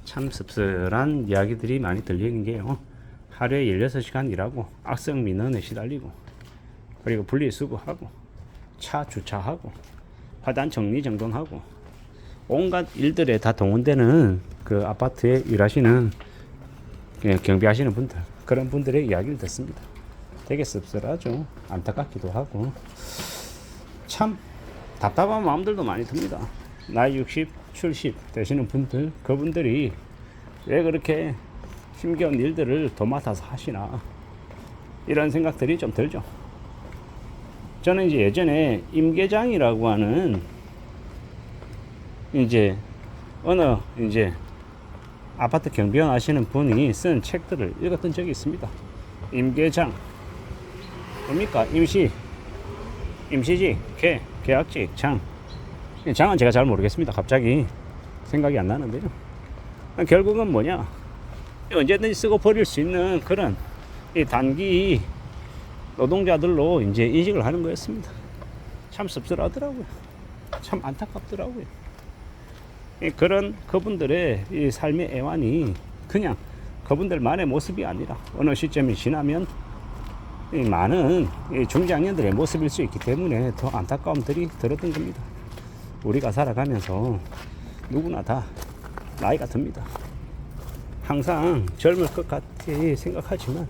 참 씁쓸한 이야기들이 많이 들리는 게요. 하루에 16시간 일하고 악성 민원에 시달리고 그리고 분리수거하고 차 주차하고 화단 정리정돈하고 온갖 일들에 다 동원되는 그 아파트에 일하시는 경비하시는 분들, 그런 분들의 이야기를 듣습니다. 되게 씁쓸하죠. 안타깝기도 하고 참 답답한 마음들도 많이 듭니다. 나이 60, 70 되시는 분들, 그분들이 왜 그렇게 힘겨운 일들을 도맡아서 하시나, 이런 생각들이 좀 들죠. 저는 이제 예전에 임계장이라고 하는 이제 어느 이제 아파트 경비원 하시는 분이 쓴 책들을 읽었던 적이 있습니다. 임계장 뭡니까? 임시직, 계약직, 장은 제가 잘 모르겠습니다. 갑자기 생각이 안 나는데요. 결국은 뭐냐, 언제든지 쓰고 버릴 수 있는 그런 이 단기 노동자들로 이제 이직을 하는 거였습니다. 참 씁쓸하더라고요. 참 안타깝더라고요. 그런 그분들의 이 삶의 애환이 그냥 그분들만의 모습이 아니라 어느 시점이 지나면 이 많은 이 중장년들의 모습일 수 있기 때문에 더 안타까움들이 들었던 겁니다. 우리가 살아가면서 누구나 다 나이가 듭니다. 항상 젊을 것 같이 생각하지만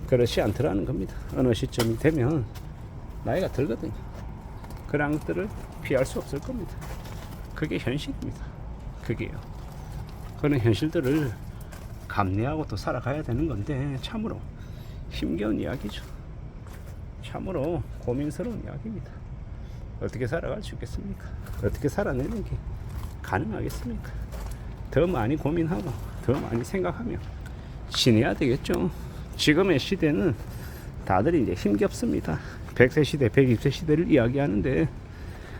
그렇지 않더라는 겁니다. 어느 시점이 되면 나이가 들거든요. 그런 것들을 피할 수 없을 겁니다. 그게 현실입니다. 그게요. 그런 현실들을 감내하고 또 살아가야 되는 건데 참으로 힘겨운 이야기죠. 참으로 고민스러운 이야기입니다. 어떻게 살아갈 수 있겠습니까? 어떻게 살아내는 게 가능하겠습니까? 더 많이 고민하고 더 많이 생각하며 지내야 되겠죠. 지금의 시대는 다들 이제 힘겹습니다. 100세 시대, 120세 시대를 이야기하는데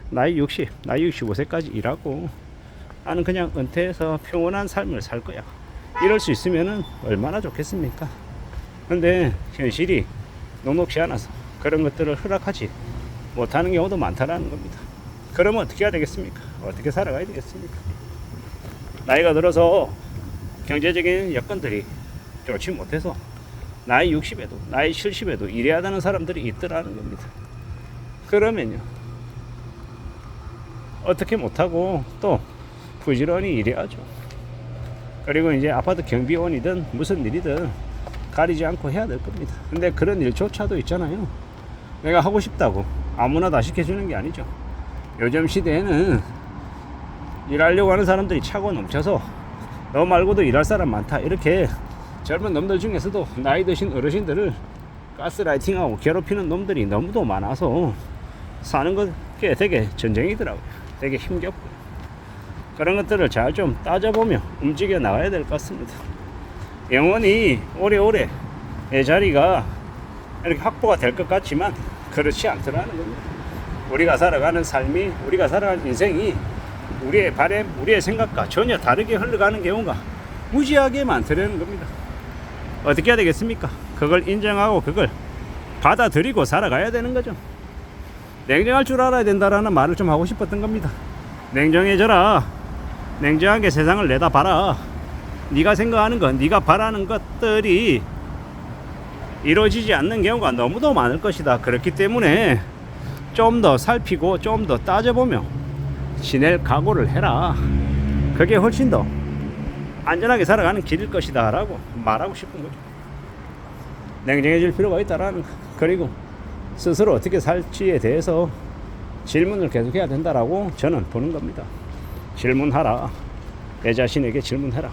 나이 60, 나이 65세까지 일하고 나는 그냥 은퇴해서 평온한 삶을 살 거야, 이럴 수 있으면 얼마나 좋겠습니까? 근데 현실이 녹록지 않아서 그런 것들을 허락하지 못하는 경우도 많다라는 겁니다. 그러면 어떻게 해야 되겠습니까? 어떻게 살아가야 되겠습니까? 나이가 들어서 경제적인 여건들이 좋지 못해서 나이 60에도 나이 70에도 일해야 되는 사람들이 있더라는 겁니다. 그러면요, 어떻게 못하고 또 부지런히 일해야죠. 그리고 이제 아파트 경비원이든 무슨 일이든 가리지 않고 해야 될 겁니다. 근데 그런 일조차도 있잖아요. 내가 하고 싶다고 아무나 다 시켜주는 게 아니죠. 요즘 시대에는 일하려고 하는 사람들이 차고 넘쳐서 너 말고도 일할 사람 많다, 이렇게 젊은 놈들 중에서도 나이 드신 어르신들을 가스라이팅하고 괴롭히는 놈들이 너무도 많아서 사는 것게 되게 전쟁이더라고요. 되게 힘겹고요. 그런 것들을 잘 좀 따져보며 움직여 나가야 될 것 같습니다. 영원히 오래오래 내 자리가 이렇게 확보가 될 것 같지만 그렇지 않더라는 겁니다. 우리가 살아가는 삶이, 우리가 살아가는 인생이 우리의 바람, 우리의 생각과 전혀 다르게 흘러가는 경우가 무지하게 많더라는 겁니다. 어떻게 해야 되겠습니까? 그걸 인정하고 그걸 받아들이고 살아가야 되는 거죠. 냉정할 줄 알아야 된다라는 말을 좀 하고 싶었던 겁니다. 냉정해져라. 냉정하게 세상을 내다봐라. 네가 생각하는 것, 네가 바라는 것들이 이루어지지 않는 경우가 너무도 많을 것이다. 그렇기 때문에 좀 더 살피고 좀 더 따져보며 지낼 각오를 해라. 그게 훨씬 더 안전하게 살아가는 길일 것이다 라고 말하고 싶은 거죠. 냉정해질 필요가 있다라는 거. 그리고 스스로 어떻게 살지에 대해서 질문을 계속해야 된다라고 저는 보는 겁니다. 질문하라. 내 자신에게 질문해라.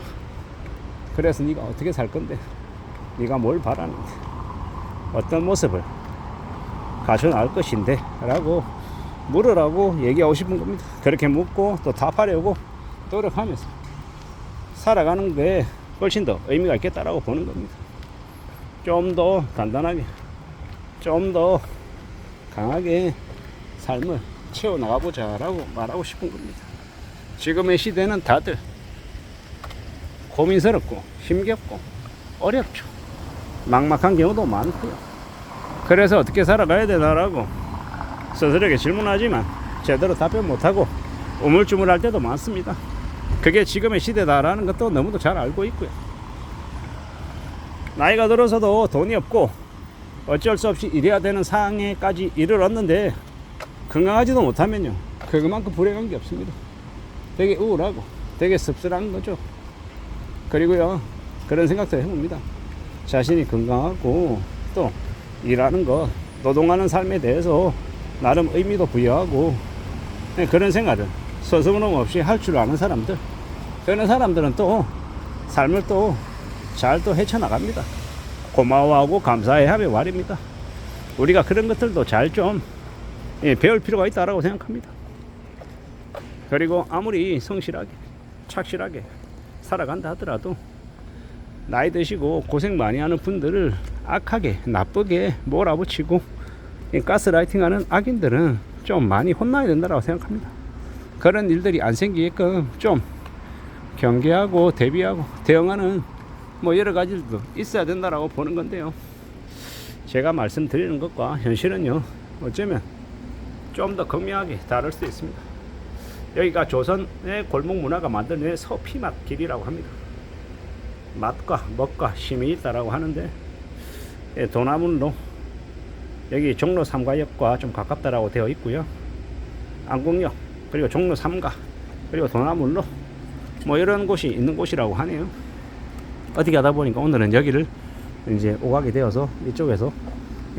그래서 네가 어떻게 살 건데, 네가 뭘 바라는데, 어떤 모습을 가져 나올 것인데 라고 물으라고 얘기하고 싶은 겁니다. 그렇게 묻고 또 답하려고 노력하면서 살아가는 게 훨씬 더 의미가 있겠다라고 보는 겁니다. 좀 더 단단하게, 좀 더 강하게 삶을 채워나가보자 라고 말하고 싶은 겁니다. 지금의 시대는 다들 고민스럽고 힘겹고 어렵죠. 막막한 경우도 많고요. 그래서 어떻게 살아가야 되나라고 스스로에게 질문하지만 제대로 답변 못하고 우물쭈물할 때도 많습니다. 그게 지금의 시대다라는 것도 너무도 잘 알고 있고요. 나이가 들어서도 돈이 없고 어쩔 수 없이 일해야 되는 상황에까지 이르렀는데 건강하지도 못하면요, 그만큼 불행한 게 없습니다. 되게 우울하고 되게 씁쓸한 거죠. 그리고요, 그런 생각도 해봅니다. 자신이 건강하고 또 일하는 것, 노동하는 삶에 대해서 나름 의미도 부여하고 그런 생활을 서스럼 없이 할 줄 아는 사람들, 그런 사람들은 또 삶을 또 잘 또 헤쳐나갑니다. 고마워하고 감사해야 하며 말입니다. 우리가 그런 것들도 잘 좀 배울 필요가 있다라고 생각합니다. 그리고 아무리 성실하게 착실하게 살아간다 하더라도 나이 드시고 고생 많이 하는 분들을 악하게 나쁘게 몰아붙이고 가스라이팅하는 악인들은 좀 많이 혼나야 된다고 생각합니다. 그런 일들이 안 생기게끔 좀 경계하고 대비하고 대응하는 여러 가지도 있어야 된다라고 보는 건데요. 제가 말씀드리는 것과 현실은요, 어쩌면 좀 더 극명하게 다를 수 있습니다. 여기가 조선의 골목 문화가 만들어낸 서피맛 길이라고 합니다. 맛과 먹과 힘이 있다라고 하는데, 도남문로 여기 종로 3가역과 좀 가깝다라고 되어 있고요. 안국역 그리고 종로 3가 그리고 도남문로 이런 곳이 있는 곳이라고 하네요. 어떻게 하다 보니까 오늘은 여기를 이제 오가게 되어서 이쪽에서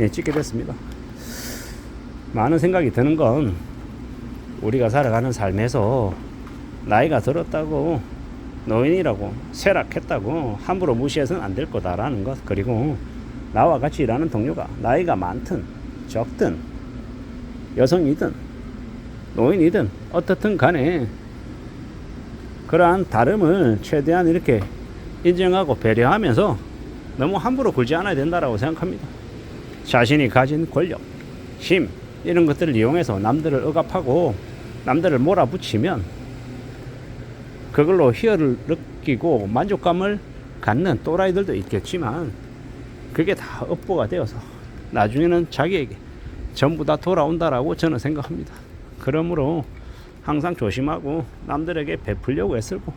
찍게 됐습니다. 많은 생각이 드는 건, 우리가 살아가는 삶에서 나이가 들었다고 노인이라고 쇠락했다고 함부로 무시해서는 안 될 거다라는 것, 그리고 나와 같이 일하는 동료가 나이가 많든 적든 여성이든 노인이든 어떻든 간에 그러한 다름을 최대한 이렇게 인정하고 배려하면서 너무 함부로 굴지 않아야 된다라고 생각합니다. 자신이 가진 권력, 힘 이런 것들을 이용해서 남들을 억압하고 남들을 몰아붙이면 그걸로 희열을 느끼고 만족감을 갖는 또라이들도 있겠지만, 그게 다 업보가 되어서 나중에는 자기에게 전부 다 돌아온다라고 저는 생각합니다. 그러므로 항상 조심하고 남들에게 베풀려고 애쓰고,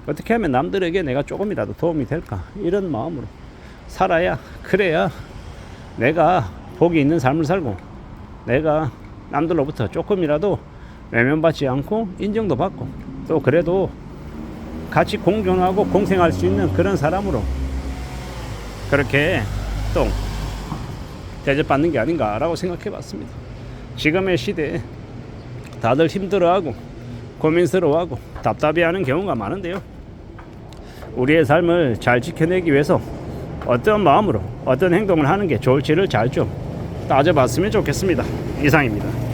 어떻게 하면 남들에게 내가 조금이라도 도움이 될까, 이런 마음으로 살아야, 그래야 내가 복이 있는 삶을 살고 내가 남들로부터 조금이라도 외면받지 않고 인정도 받고 또 그래도 같이 공존하고 공생할 수 있는 그런 사람으로 그렇게 또 대접받는 게 아닌가라고 생각해 봤습니다. 지금의 시대에 다들 힘들어하고 고민스러워하고 답답해하는 경우가 많은데요, 우리의 삶을 잘 지켜내기 위해서 어떤 마음으로 어떤 행동을 하는 게 좋을지를 잘 좀 따져봤으면 좋겠습니다. 이상입니다.